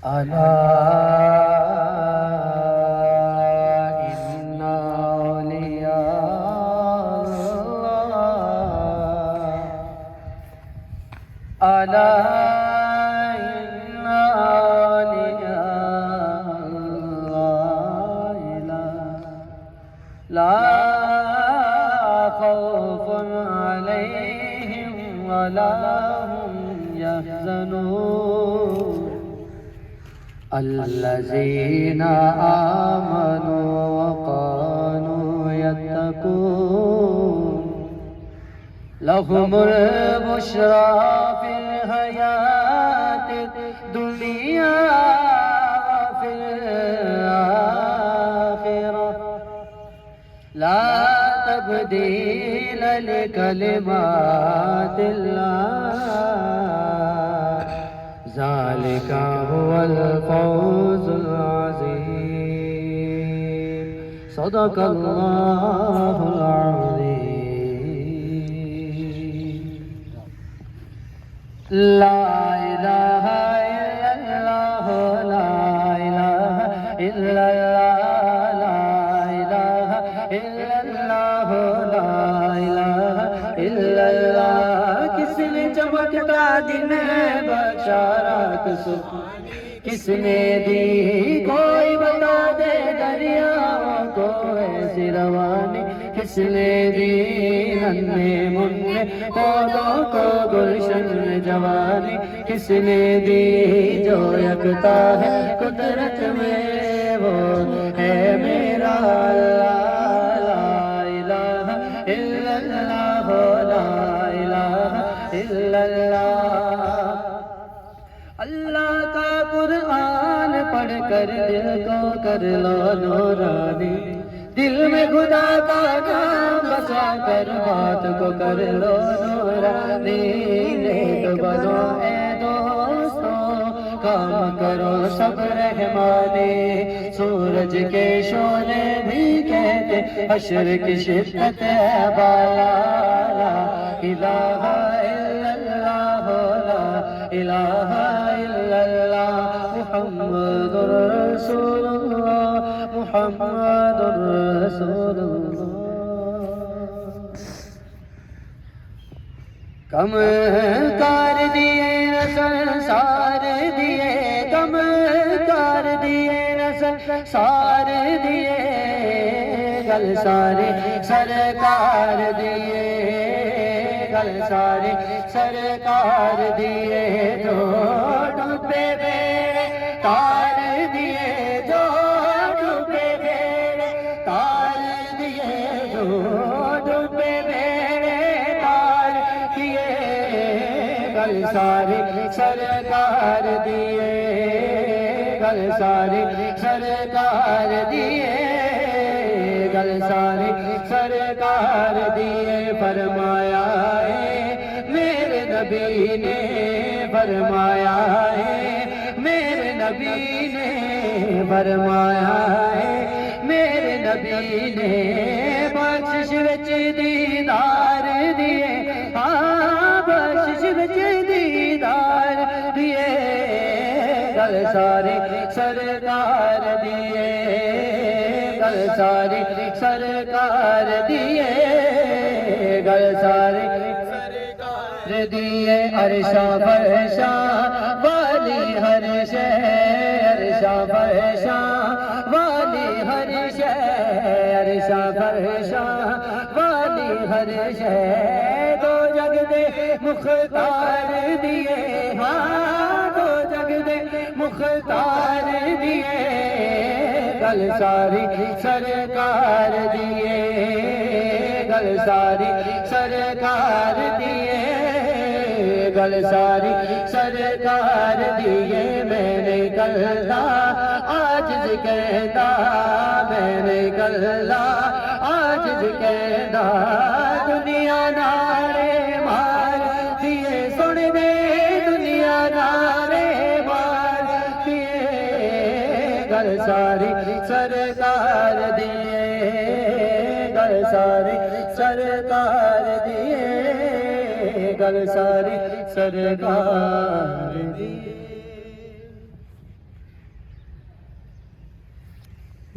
ألا إن أولياء الله ألا إن أولياء الله لا خوف عليهم ولا هم يحزنون الذين آمنوا وكانوا يتقون لهم البشرى في الحياة الدنيا وفي الآخرة لا تبديل لكلمات الله ذلك هو الفوز العظيم صدق الله العظيم لا إله إلا الله لا إله إلا الله لا إله إلا الله لا إله إلا الله کس نے چمکتا دن بشارت سبحانی کس نے دی کوئی بتا دے دریاؤں کو ایسی روانی کس نے دی ننھے منھے پودوں کو گلشن میں جوانی کس نے دی جو یکتا ہے قدرت میں وہ ہے میرا اللہ لا الہ الا اللہ لا الہ الا اللہ اللہ کا قرآن پڑھ کر دل کو کر لو نورانی دل میں خدا کا نام بسا کر بات کو کر لو نورانی نیک بنو اے دوستو کام کرو سب رحمانی سورج کے شعلے بھی کہتے حشر کی شدت ہے بالا لا الہ الا اللہ لا الہ الا اللہ محمد رسول اللہ محمد رسول اللہ کم کار دیے سنسار دیے کم کار دیے سار دیے گل سارے سرکار دیے گل سارے سرکار دیے جو ڈوبے بیڑے تار دیے جو ڈوبے بیڑے تار دیے جو ڈوبے بیڑے تار دیے گل سارے سرکار دیے گل سارے سرکار دیے گل سارے سرکار دیے فرمایا ہے میرے نبی نے فرمایا ہے میرے نبی نے فرمایا ہے میرے نبی نے بخشش وچ دیدار دیے ہاں بخشش وچ دیدار دیے گل سارے سرکار دیے گل سارے سرکار دیے گل سارے سرکار دیے عرشا فرشا والی ہر شے عرشا فرشا والی ہر شے عرشا فرشا والی ہر شے دو جگ دے مختار دیے ہاں دو جگ دے مختار دیے گل ساری سرکار دیے گل ساری سرکار دیے گل ساری سرکار دیے میں نے گلا آج کہتا میں نے گلا آج کہتا دنیا نارے مار دیے سن دے دنیا نارے مار دیے گل ساری سرکار دیے گل ساری سرکار دیے گل ساری سرکار دیے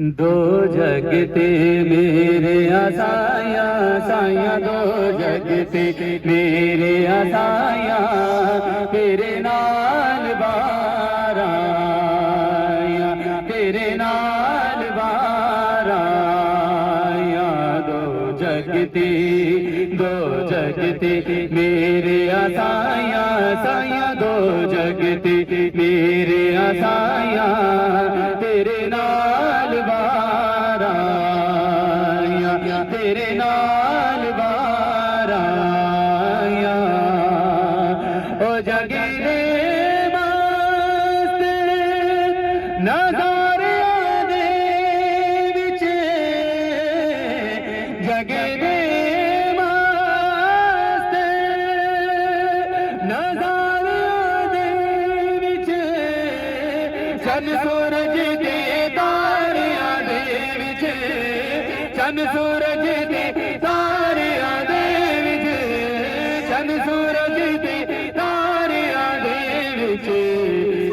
دو جگتے میرے سایاں سایاں دو جگتے میرے سایاں تیرے نال باراں تیرے نال باراں دو جگتے میرے سایاں سایاں دو جگتے میرے سایاں تیرے نال باراں تیرے نال باراں او جگے دے واسطے نظاریاں دے وچ جگے دے واسطے نظاریاں دے وچ چن سورج دے تاریاں دے وچ چن سورج دے تاریاں دے وچ چن سورج دے تاریاں دے وچ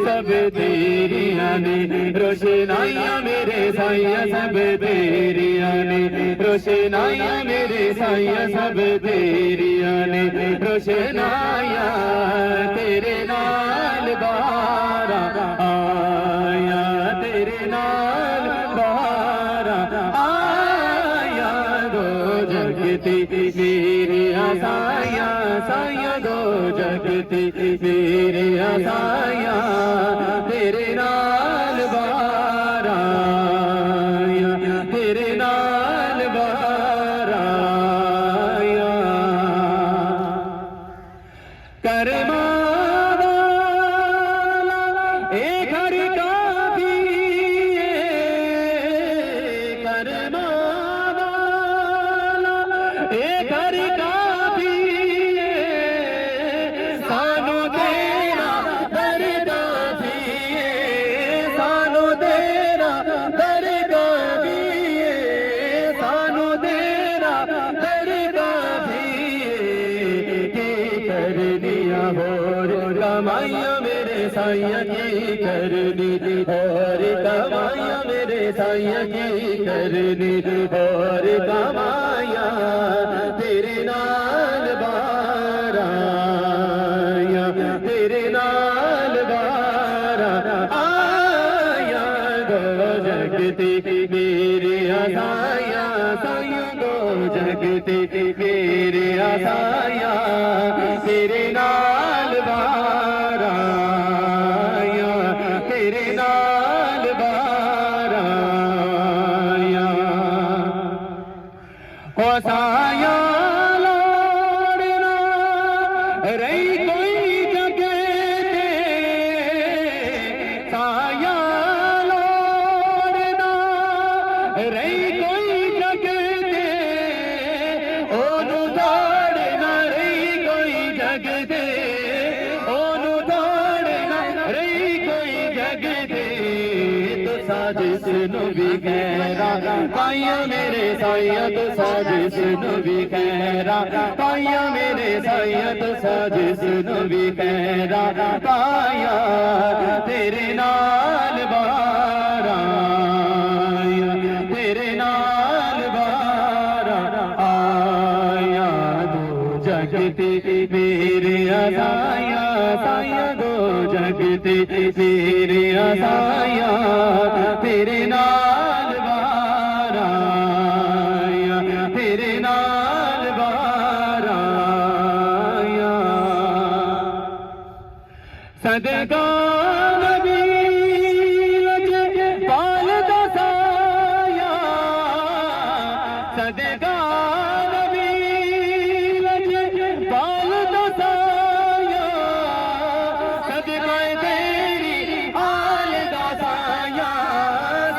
سب تیریاں نے روشنائیاں میرے سائیاں سب تیریاں نے روشنائیاں میرے سائیاں سب تیریاں نے روشنائیاں تیرے نال باراں آیا تیرے نال باراں آیا دو جگتی میرے سایاں سایاں دو جگتی میرے سایاں تیرے نال باراں تیرے نال باراں کرما والا اے گھر کافی کرما والا اے گھر کافی سانو تیرا در کافی سانو تیرا در کافی سانو تیرا در کافی کی کر دیا اور کمائیاں میرے سائیاں کی کرنی اور کمائیاں میرے سائیاں کی کرنی اور کمائیاں تیرے نال باراں تیرے نال باراں آیا دو جگتی میرے سایاں سایاں دو جگتی میرے سایاں تیرے نال باراں تیرے نال باراں او سایاں لوڑنا رہی کوئی جگہ تے سایاں لوڑنا رہی کوئی جگہ تے اونوں دوڑنا رہی کوئی جگہ تے اونوں دوڑنا رہی کوئی جگہ تے تو سازش نو بھی گہرا پائیاں میرے سائیاں تو سازش نو بھی گہرا پائیاں میرے سائیاں تو سازش نو بھی گہرا پائیاں تیرے نال باراں تیرے نال باراں آیا دو جگتی میرے سایاں سایاں دو جگتی میرے سایاں تیرے نال باراں تیرے نال باراں صدقہ نبی پال دا سایاں صدقہ نبی پال دا سایاں صدقہ تیری آل دا سایاں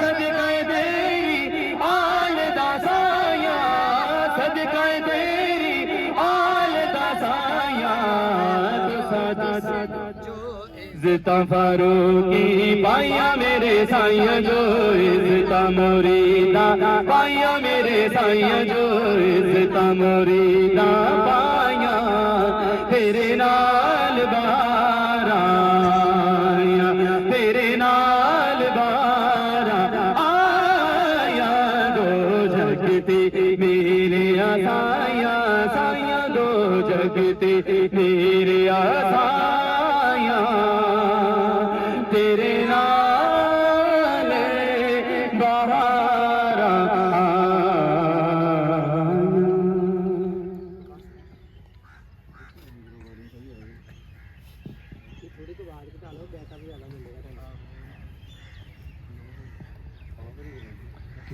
صدقہ تیری آل دا سایاں صدقہ تیری آل دا سایاں تو سدا عزت فاروقی پائیاں میرے سائیاں جو عزت مریدا پائیاں میرے سائیاں جو عزت مریدا پائیاں تیرے نال باراں تیرے نال باراں تے میرے آسایاں تیرے نال بہاراں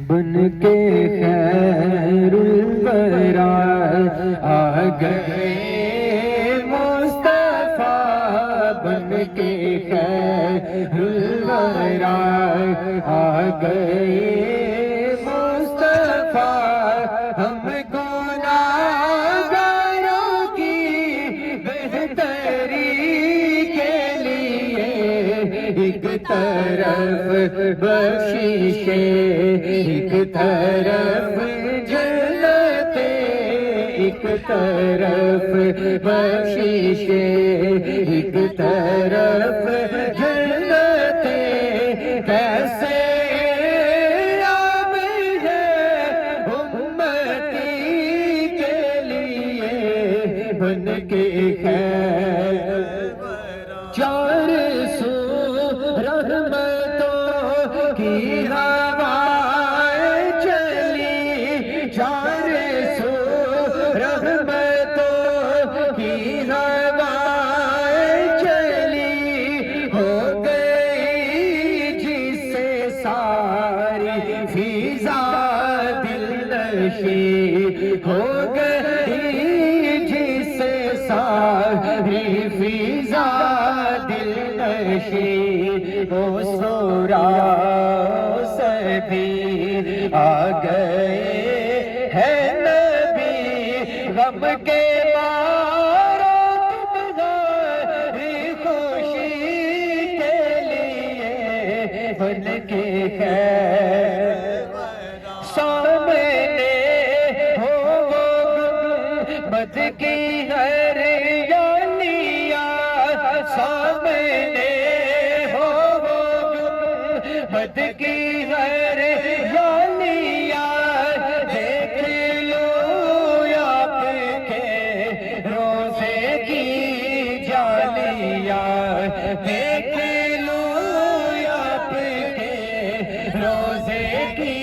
بن کے خیر الورا آ گئے مصطفیٰ، بن کے خیر الورا آ گئے مصطفیٰ، ہم گناہگاروں کی بہتری کے لیے ایک طرف بخششیں، ایک طرف جنتیں، ایک طرف بخششیں، ایک طرف جنتیں، کیسے اب ہے امتی کے لیے بن کے خیر چار سو رحمتوں کی ہوائیں چلی، چار سو رحمتوں کی ہوائیں چلی، ہو گئی جس سے ساری فضا دل نشیں، ہو گئی جس سے ساری فضا دل نشیں، وہ سورا سبھی آ گئے ہیں نبی، غم کے مارو تمہاری خوشی کے لیے بن کے خیر سامنے ہو گنبد کی ہریالیاں، سامنے ہو گنبد کی ہریالیاں، دیکھ لو آپ کے روزے کی جالیاں، دیکھ لو آپ کے روزے کی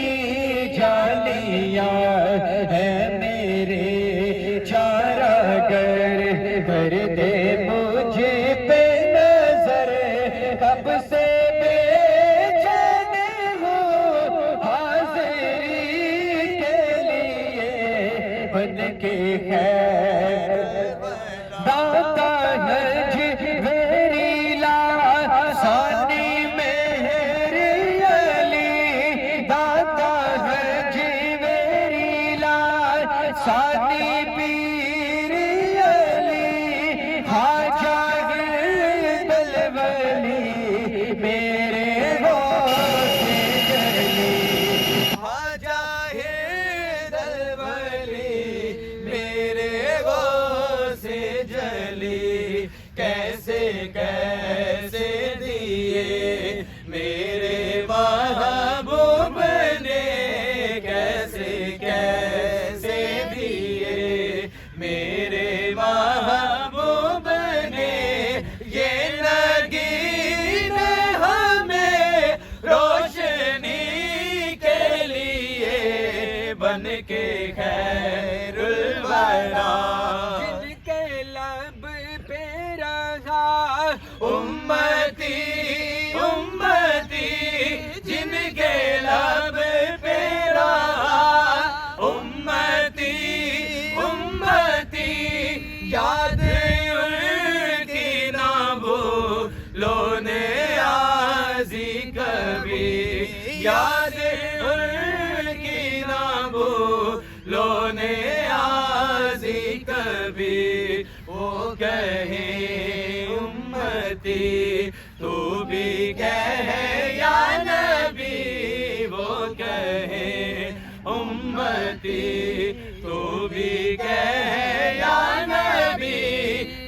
جالیاں، ہے میرے چارہ گر کر دے مجھے پہ نظر، کب سے بے چین ہوں حاضری کے لیے بن کے خیر داتا حج میری لاسانی مہر علی، داتا حج میری لاسانی پیر علی، خواجہ دلولی میرے غوث جلی، خواجہ دلولی میرے غوث جلی، کیسے کیسے دیے میرے محبوب نے، کیسے کیسے دیے میرے محبوب نے، یہ نگین ہمیں روشنی کے لیے بن کے خیر الورا، جن کے لب پہ رہا امتی امتی، جن کے لب پہ رہا امتی امتی، یاد ان کی نہ بھولو نیازی کبھی، یاد ان کی نہ بھولو نیازی کبھی، وہ کہیں امتی تو بھی کہے یا نبی، وہ کہے امتی تو بھی کہے یا نبی،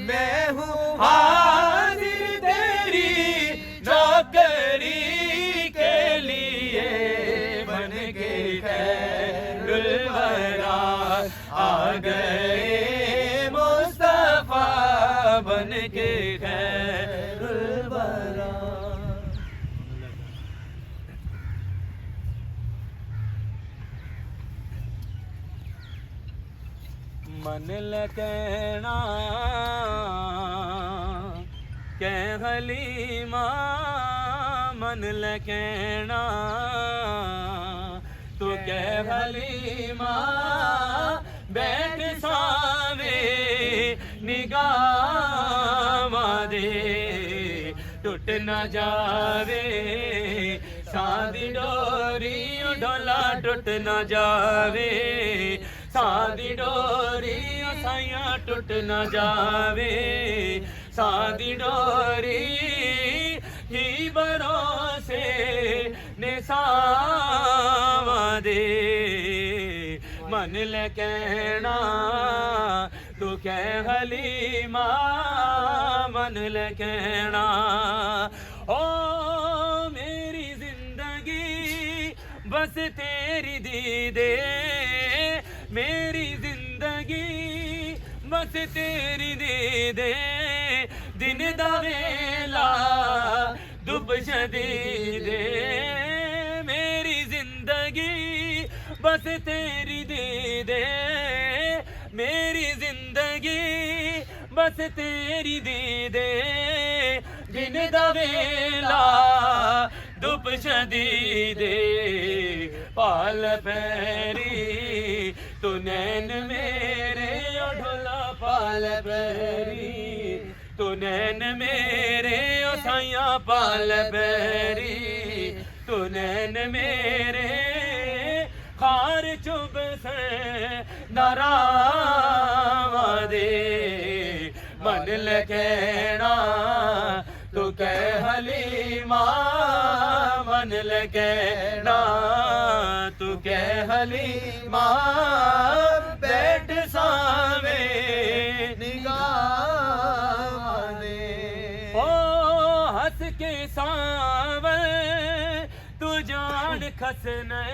میں ہوں حاضر تیری نوکری کے لیے بن کے خیر الورا، آ گئے مصطفیٰ ਕਰਾਂ। ਮਨ ਲੈ ਕਹਿਣਾ ਕਹਿ ਹਲੀਮਾ, ਮਨ ਲੈ ਕਹਿਣਾ ਤੂੰ ਕਹਿ ਹਲੀਮਾ, ਬੈਠ ਸਾਵੇ ਨਿਗਾਹਾਂ ਦੇ, ਟੁੱਟ ਨਾ ਜਾਵੇ ਸਾਹ ਦੀ ਡੋਰੀ, ਢੋਲਾ ਟੁੱਟ ਨਾ ਜਾਵੇ ਸਾਹ ਦੀ ਡੋਰੀ, ਸਾਈਆਂ ਟੁੱਟ ਨਾ ਜਾਵੇ ਸਾਹ ਦੀ ਡੋਰੀ, ਹੀ ਭਰੋਸੇ ਨੇ ਸਾਵਾਂ ਦੇ। ਮਨ ਲੈ ਕਹਿਣਾ ਤੂੰ ਕਹਿ ਹਲੀਮਾ, ਮਨ ਲੈ ਕਹਿਣਾ ਓ ਮੇਰੀ ਜ਼ਿੰਦਗੀ ਬਸ ਤੇਰੀ ਦੀਦੇ, ਮੇਰੀ ਜ਼ਿੰਦਗੀ ਬਸ ਤੇਰੀ ਦੀਦੇ, ਦਿਨ ਦਾ ਵੇਲਾ ਦੁੱਬ ਸ਼ਦੀਦੇ, ਮੇਰੀ ਜ਼ਿੰਦਗੀ ਬਸ ਤੇਰੀ ਦੀਦੇ, ਮੇਰੀ ਜ਼ਿੰਦਗੀ ਬਸ ਤੇਰੀ ਦੀਦੇ, ਦਿਨ ਦਾ ਵੇਲਾ ਦੁੱਬ ਸ਼ਦੀਦੇ, ਪਾਲ ਪੈਰੀ ਤੂੰ ਨੈਣ ਮੇਰੇ, ਓ ਢੋਲਾ ਪਾਲ ਪੈਰੀ ਤੂੰ ਨੈਣ ਮੇਰੇ, ਓ ਸਾਈਆਂ ਪਾਲ ਪੈਰੀ ਤੂੰ ਨੈਣ ਮੇਰੇ, ਖਾਰ ਚੁੱਭ ਸੇ ਨਾਰਾਵਾਂ ਦੇ। ਮਨ ਲੈ ਕਹਿਣਾ ਤੂੰ ਕਹਿ ਹਲੀਮਾ, ਮਨ ਲੈ ਕਹਿਣਾ ਤੂੰ ਕਹਿ ਹਲੀਮਾ, ਬੈਠ ਸਾਵੇ ਨਿਗਾਹਾਂ ਦੇ। ਓ ਹੱਸ ਕੇ ਸਾਵਲ ਤੂੰ ਜਾਣ ਖਸਨੇ,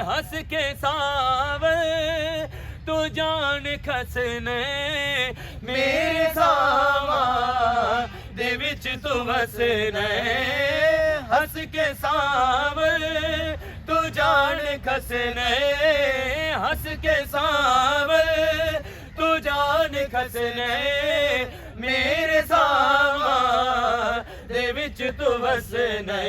ਹੱਸ ਕੇ ਸਾਵਲ ਤੂੰ ਜਾਣ ਖਸਨੇ, ਮੇਰੇ ਸਾਵਾਂ ਦੇ ਵਿੱਚ ਤੂੰ ਵਸਨੇ, ਹੱਸ ਕੇ ਸਾਵਲ ਤੂੰ ਜਾਣ ਖਸਨੇ, ਹੱਸ ਕੇ ਸਾਵਲ ਤੂੰ ਜਾਣ ਖਸਨੇ, ਮੇਰੇ ਸਾਵਾਂ ਦੇ ਵਿੱਚ ਤੂੰ ਵਸਨੇ,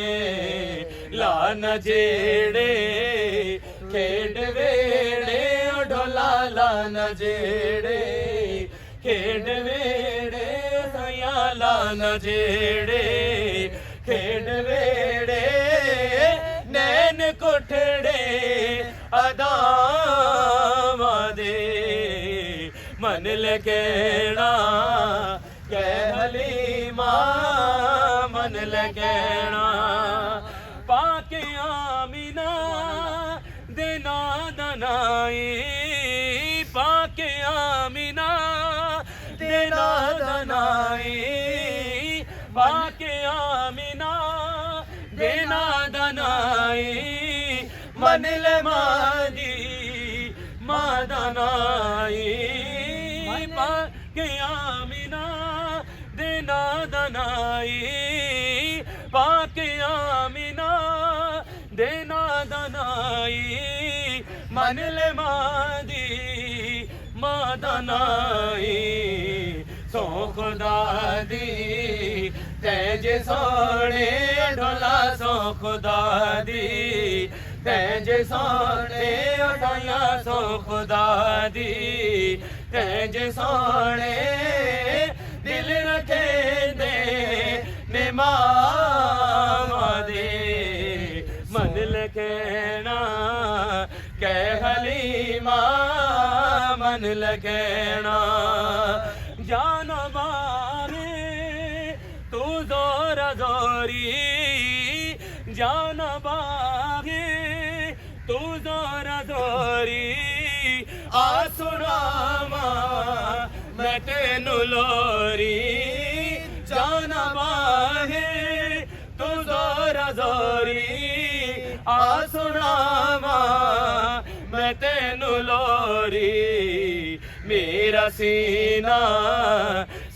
ਲਾ ਨਾ ਜਿਹੜੇ ਖੇਡ ਵੇੜੇ, ਓ ਢੋਲਾ ਲਾ ਨਾ ਜਿਹੜੇ ਖੇਡ ਵੇੜੇ, ਸਾਈਆਂ ਲਾ ਨਾ ਜਿਹੜੇ ਖੇਡ ਵੇੜੇ, ਨੈਣ ਕੁੱਠੜੇ ਅਦਾਵਾਂ ਦੇ। ਮਨ ਲੈ ਕਹਿਣਾ ਕਹਿ ਹਲੀਮਾ, ਮਨ ਲੈ ਕਹਿਣਾ ਪਾ ਕੇ ਆਮੀਨਾ ਦੇ ਨਾਦਨਾਈ, ਪਾ ਕੇ ਆਮੀਨਾ ਦੇ ਨਾਦਨਾਈ, ਪਾ ਕੇ ਆਮੀਨਾ ਦੇ ਨਾਦਨਾਈ, ਮਨ ਲੈ ਮਾਦੀ ਮਾਦਨਾਈ, ਪਾ ਕੇ ਆਮੀਨਾ ਦੇ ਨਾਦਨਾਈ, ਪਾ ਕੇ ਆਮੀਨਾ ਦੇ ਨਾਦਨਾਈ, ਮਨ ਲੈ ਮਾਦੀ ਮਾਦਨਾਈ। ਸੋ ਖੁਦਾ ਦੀ ਤੈਜ ਸੋਹਣੇ ਢੋਲਾ, ਸੋ ਖੁਦਾ ਦੀ ਤੈਜ ਸੋਹਣੇ ਢੋਲਾ, ਸੋ ਖੁਦਾ ਦੀ ਤੈਜ ਸੋਹਣੇ, ਦਿਲ ਰੱਖੇ ਦੇ ਨੇ ਮਾਵਾਂ ਦੇ। ਮਨ ਲੈ ਕਹਿਣਾ ਕਹਿ ਹਲੀਮਾ, ਮਨ ਲੈ ਕਹਿਣਾ ਜਾਨ ਬਾਰੇ ਤੂੰ ਜ਼ੋਰਾ ਜ਼ੋਰੀ, ਜਾਨ ਬਾਰੇ ਤੂੰ ਜ਼ੋਰਾ ਜ਼ੋਰੀ, ਆ ਸੁਣਾਵਾਂ ਮੈਂ ਤੈਨੂੰ ਲੋਰੀ, ਜਾਨ ਬਾਰੇ ਤੂੰ ਜ਼ੋਰਾ ਜ਼ੋਰੀ, ਆ ਸੁਣਾਵਾਂ ਮੈਂ ਤੈਨੂੰ ਲੋਰੀ, ਮੇਰਾ ਸੀਨਾ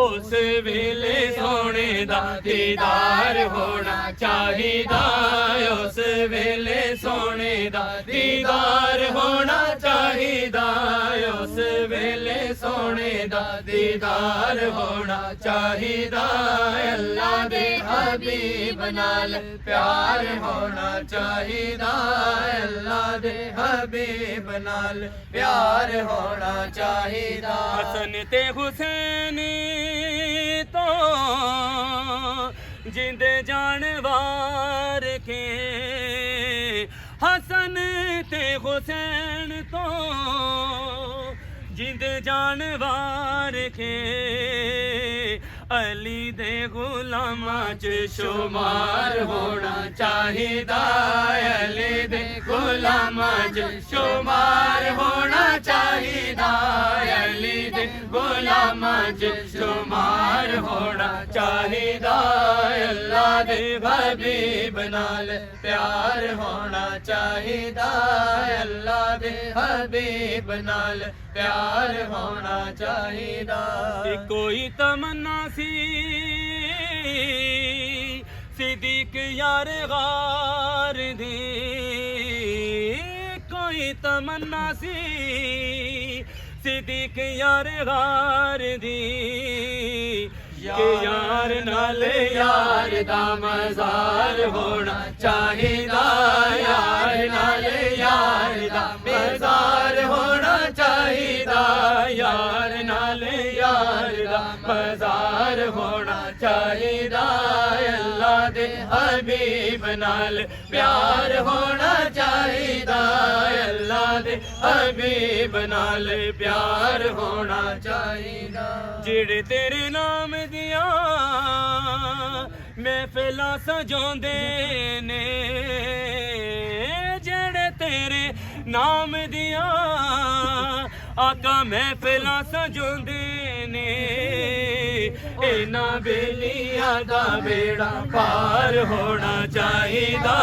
اس ویلے سونے دا دیدار ہونا چاہیدا اس ویلے سونے دا دیدار ہونا چاہیدا اس ویلے سونے دا دیدار ہونا چاہیدا اللہ دے حبیب نال پیار ہونا چاہیدا اللہ دے حبیب نال پیار ہونا چاہیدا حسن تے حسین تو جند جانوار کے حسن تے حسین تو جند جانوار کے علی دے غلاماں چ شمار ہونا چاہیدا علی دے غلاماں چ شمار ہونا چاہیدا علی دے غلاماں چ شمار ہونا چاہیدا اللہ دے حبیب نال پیار ہونا چاہیدا اللہ دے حبیب نال پیار ہونا چاہیدا کوئی تمنا سی صدیق یار غار دی کوئی تمنا سی صدیق یار غار دی کہ یار نال یار دا مزار ہونا چاہیدا یار نال یار دا مزار ہونا چاہیدا یار نال یار دا مزار ہونا چاہیدا اللہ دے حبیب نال پیار ہونا چاہیدا اللہ دے حبیب نال پیار ہونا چاہیدا جڑے تیرے نام دیا محفلاں سجاوندے نے جڑے تیرے نام دیا آقا محفلاں سجاوندے نے انہاں بیلیاں دا بیڑا پار ہونا چاہیدا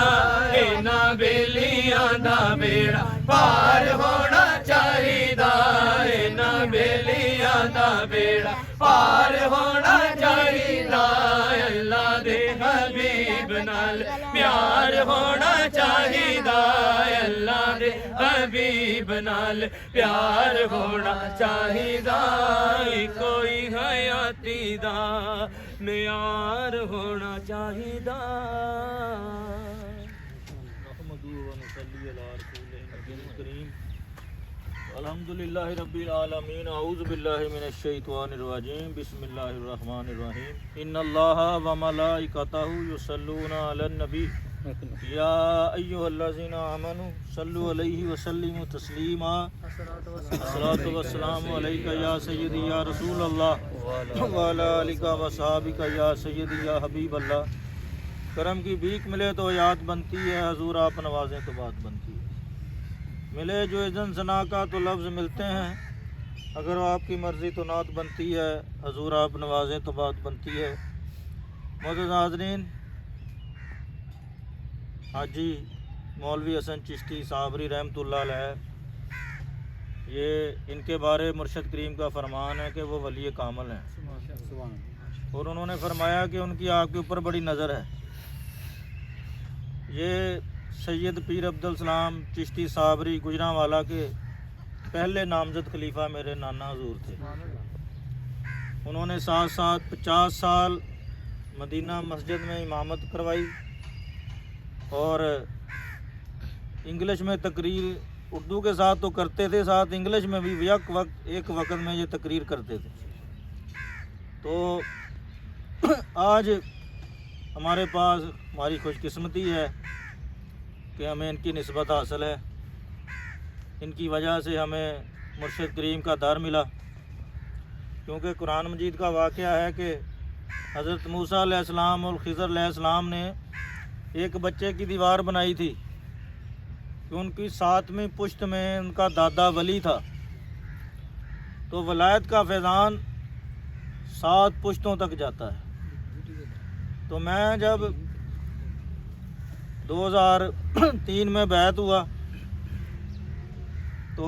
انہاں بیلیاں دا بیڑا پار ہونا چاہیدا انہاں بیلیاں دا بیڑا پار ہونا چاہیدا اللہ دے حبیب نال پیار ہونا چاہیدا اللہ دے حبیب نال پیار ہونا چاہیدا کوئی حیاتی دا معیار ہونا چاہیدا الحمدللہ رب العالمین اعوذ باللہ من الشیطان الرجیم بسم اللہ الرحمن الرحیم ان اللہ و ملائکتہ یصلون علی النبی یا ایھا الذین آمنوا صلوا علیہ وسلموا تسلیما الصلاۃ والسلام علیک یا سیدی یا رسول اللہ وعلی آلک و صحابک یا سیدی یا حبیب اللہ کرم کی بھیک ملے تو یاد بنتی ہے حضور آپ نوازیں تو بات بنتی ہے ملے جو اذن ثنا کا تو لفظ ملتے ہیں اگر آپ کی مرضی تو نعت بنتی ہے حضور آپ نوازیں تو بات بنتی ہے معزز حاضرین حاجی مولوی حسن چشتی صابری رحمۃ اللہ علیہ یہ ان کے بارے مرشد کریم کا فرمان ہے کہ وہ ولی کامل ہیں اور انہوں نے فرمایا کہ ان کی آپ کے اوپر بڑی نظر ہے یہ سید پیر عبدالسلام چشتی صابری گجرانوالا کے پہلے نامزد خلیفہ میرے نانا حضور تھے انہوں نے ساتھ ساتھ 50 سال مدینہ مسجد میں امامت کروائی اور انگلش میں تقریر اردو کے ساتھ تو کرتے تھے ساتھ انگلش میں بھی ایک وقت میں یہ تقریر کرتے تھے تو آج ہمارے پاس ہماری خوش قسمتی ہے کہ ہمیں ان کی نسبت حاصل ہے ان کی وجہ سے ہمیں مرشد کریم کا در ملا کیونکہ قرآن مجید کا واقعہ ہے کہ حضرت موسیٰ علیہ السلام اور خضر علیہ السلام نے ایک بچے کی دیوار بنائی تھی کہ ان کی 7ویں پشت میں ان کا دادا ولی تھا تو ولایت کا فیضان 7 پشتوں تک جاتا ہے تو میں جب 2003 میں بیعت ہوا تو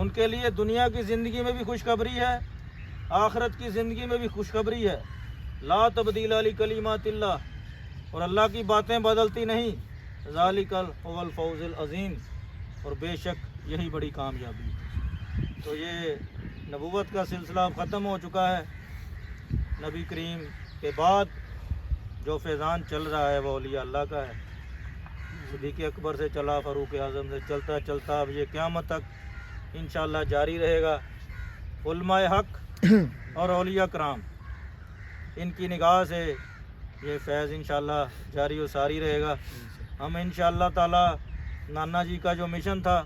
ان کے لیے دنیا کی زندگی میں بھی خوشخبری ہے، آخرت کی زندگی میں بھی خوشخبری ہے۔ لا تبدیل لکلمات اللہ، اور اللہ کی باتیں بدلتی نہیں۔ ذالک هو الفوز العظیم، اور بے شک یہی بڑی کامیابی ہے۔ تو یہ نبوت کا سلسلہ ختم ہو چکا ہے۔ نبی کریم کے بعد جو فیضان چل رہا ہے وہ اولیاء اللہ کا ہے۔ صدیق اکبر سے چلا، فاروق اعظم سے چلتا چلتا اب یہ قیامت تک انشاءاللہ جاری رہے گا۔ علماء حق اور اولیاء کرام، ان کی نگاہ سے یہ فیض انشاءاللہ جاری و ساری رہے گا۔ ہم انشاءاللہ تعالی نانا جی کا جو مشن تھا،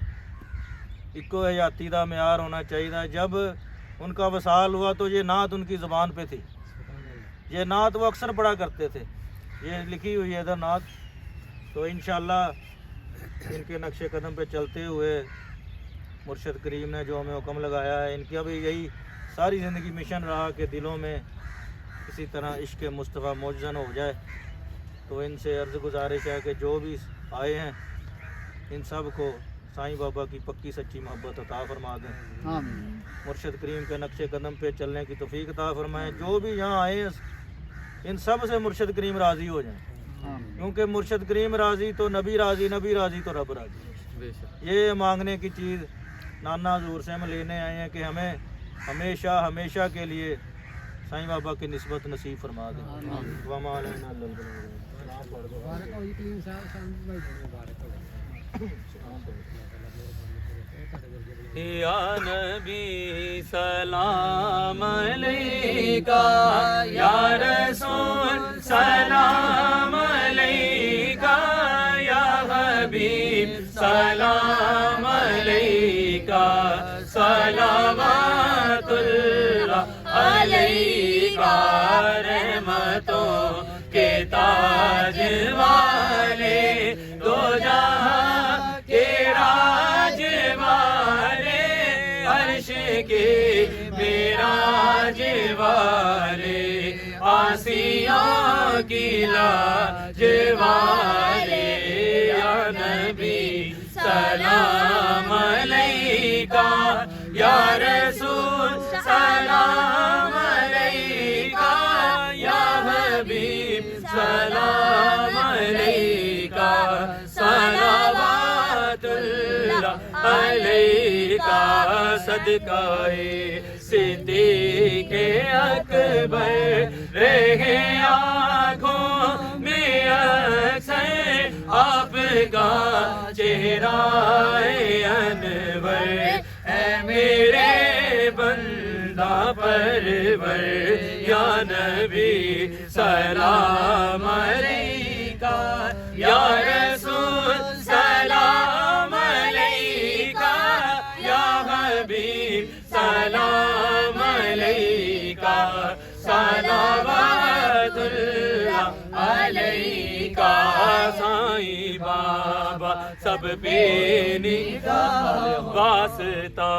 اکو حیاتی دا معیار ہونا چاہیے تھا۔ جب ان کا وصال ہوا تو یہ نعت ان کی زبان پہ تھی، یہ نعت وہ اکثر پڑھا کرتے تھے، یہ لکھی ہوئی ہے ادھر نعت۔ تو انشاءاللہ ان کے نقش قدم پہ چلتے ہوئے مرشد کریم نے جو ہمیں حکم لگایا ہے، ان کی ابھی یہی ساری زندگی مشن رہا کہ دلوں میں اسی طرح عشق مصطفیٰ موجزن ہو جائے۔ تو ان سے عرض گزارش ہے کہ جو بھی آئے ہیں ان سب کو سائیں بابا کی پکی سچی محبت عطا فرما دیں، آمین۔ مرشد کریم کے نقش قدم پہ چلنے کی توفیق عطا فرمائیں۔ جو بھی یہاں آئے ہیں ان سب سے مرشد کریم راضی ہو جائیں، کیونکہ مرشد کریم راضی تو نبی راضی، نبی راضی تو رب راضی۔ یہ مانگنے کی چیز نانا حضور سے ہم لینے آئے ہیں کہ ہمیں ہمیشہ ہمیشہ کے لیے سائیں بابا کی نسبت نصیب فرما دیں۔ وما علینا الا البلاغ۔ یا نبی سلام علیکہ، یا رسول سلام علیکہ، یا حبیب سلام علیکہ، صلوات اللہ علیکہ، رحمتوں کے تاج والے، دو جہاں کے راج والے، عرش کے معراج والے، آسیوں کی لاج والے، یا نبی سلام علیکہ، یا رسول سلام علیکہ، یا حبیب سلام علیکہ، صلوات اللہ علیکہ، صدقہ صدیق اکبر رہے آنکھوں میں اکثر آپ کا چہرہ انور، اے میرے بندہ پرور، یا نبی سلام علیکہ، یا رسول سلام علیکہ، یا حبیب سلام علیکہ، صلوات اللہ علیکہ، سائیں بابا سب پہ نگاہ واسطہ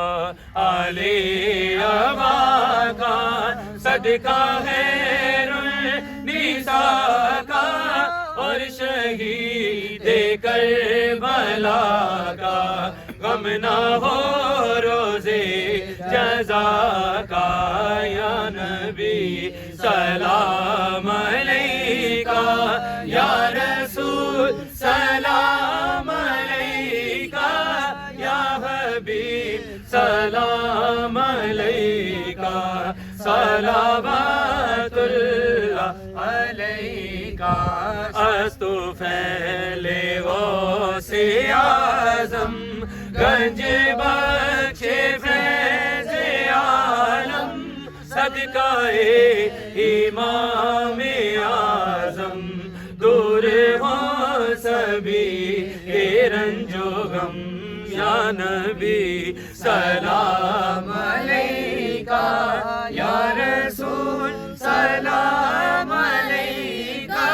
علی ابا کا، صدقہ ہے النساء کا، اور شہید کربلا کا، غم نہ ہو روزے جزا کا، یا نبی سلام علیکہ، یا رسول سلام علیکہ، یا حبیب سلام علیکہ، صلوات اللہ علیکہ، استو پھیلے وہ سے اعظم، گنج بخش فیض عالم، صدقہ امام اعظم، دور ہو سبھی کے رنج و غم، یا نبی سلام علیکہ، یا رسول سلام علیکہ،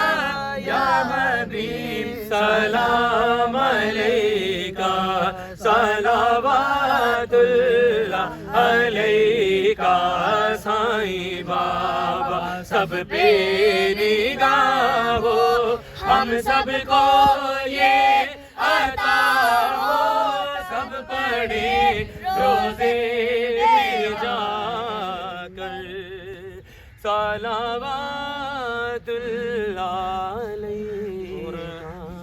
یا حبیب سلام علیکہ، صلوات اللہ علیکہ، سائیں بابا سب پہ نگاہ ہو، ہم سب کو یہ عطا ہو، سب پر پڑھے روزے میں جا کر صلوات اللہ علیہ. اور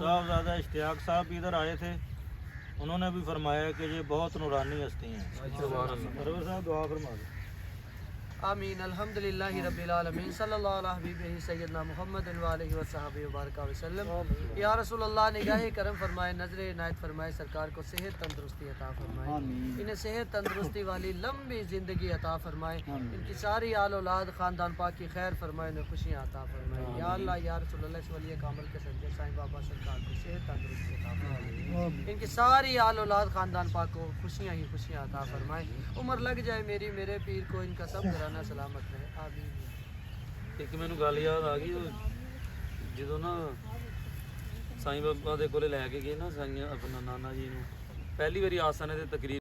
صاحبزادہ اشتیاق صاحب بھی ادھر آئے تھے, انہوں نے بھی فرمایا کہ یہ بہت نورانی ہستی ہیں. سرور صاحب دعا فرما دیں. آمین. الحمدللہ رب العالمین. صلی اللہ علیہ حبیبہ سیدنا محمد و آلہ و صحابہ وبارک وسلم. یا رسول اللہ نگاہ کرم فرمائے, نظر عنایت فرمائے, سرکار کو صحت تندرستی عطا فرمائے, انہیں صحت تندرستی والی لمبی زندگی عطا فرمائے, ان کی ساری آل اولاد خاندان پاک کی خیر فرمائے, انہیں خوشیاں عطا فرمائے. یا اللہ یا رسول اللہ اس ولی کامل کے سجدے سائیں بابا سرکار کو صحت تندرستی عطا فرمائے, ان کی ساری آل اولاد خاندان پاک کو خوشیاں ہی خوشیاں عطا فرمائے. عمر لگ جائے میری میرے پیر کو, ان کا سب گھرانہ سلامت رہے. آمین. ایک ਮੈਨੂੰ ਗੱਲ ਯਾਦ ਆ ਗਈ, ਜਦੋਂ ਨਾ ਸਾਈਂ ਬਾਬਾ ਦੇ ਕੋਲੇ ਲੈ ਕੇ ਗਏ ਨਾ ਸਾਈਂ ਆਪਣਾ ਨਾਨਾ ਜੀ ਨੂੰ, ਪਹਿਲੀ ਵਾਰੀ ਆਸਣੇ ਤੇ ਤਕਰੀਰ